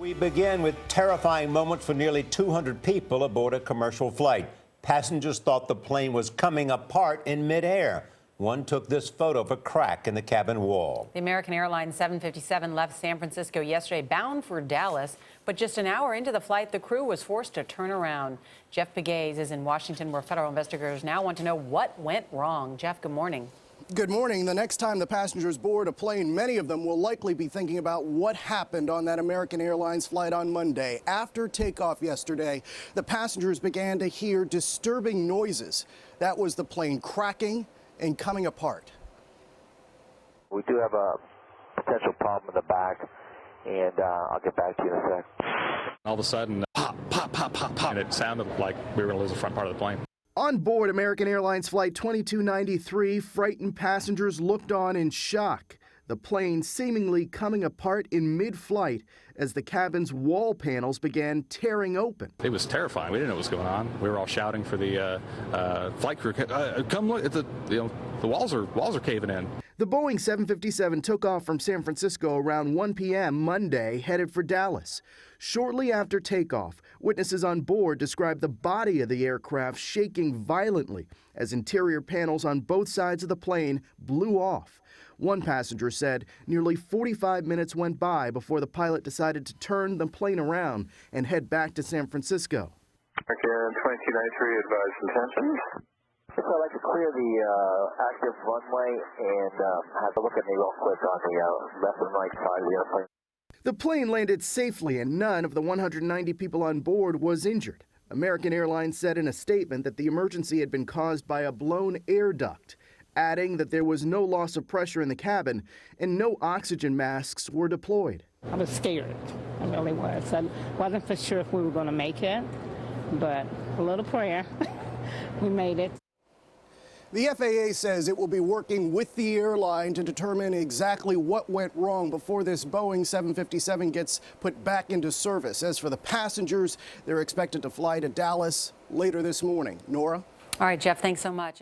We begin with terrifying moments for nearly 200 people aboard a commercial flight. Passengers thought the plane was coming apart in midair. One took this photo of a crack in the cabin wall. The American Airlines 757 left San Francisco yesterday bound for Dallas, but just an hour into the flight, the crew was forced to turn around. Jeff Pegues is in Washington, where federal investigators now want to know what went wrong. Jeff, good morning. Good morning. The next time the passengers board a plane, many of them will likely be thinking about what happened on that American Airlines flight on Monday. After takeoff yesterday, the passengers began to hear disturbing noises. That was the plane cracking and coming apart. We do have a potential problem in the back, and I'll get back to you in a sec. All of a sudden, pop, pop, pop, pop, pop, and it sounded like we were going to lose the front part of the plane. On board American Airlines Flight 2293, frightened passengers looked on in shock. The plane seemingly coming apart in mid-flight as the cabin's wall panels began tearing open. It was terrifying. We didn't know what was going on. We were all shouting for the flight crew, come look at the walls are caving in. The Boeing 757 took off from San Francisco around 1 p.m. Monday, headed for Dallas. Shortly after takeoff, witnesses on board described the body of the aircraft shaking violently as interior panels on both sides of the plane blew off. One passenger said nearly 45 minutes went by before the pilot decided to turn the plane around and head back to San Francisco. Again, 2293, advised intentions. So I'd like to clear the active runway and have a look at me real quick on the left and right side of the airplane. The plane landed safely and none of the 190 people on board was injured. American Airlines said in a statement that the emergency had been caused by a blown air duct, adding that there was no loss of pressure in the cabin and no oxygen masks were deployed. I was scared. I really was. I wasn't for sure if we were going to make it, but a little prayer, we made it. The FAA says it will be working with the airline to determine exactly what went wrong before this Boeing 757 gets put back into service. As for the passengers, they're expected to fly to Dallas later this morning. Nora? All right, Jeff, thanks so much.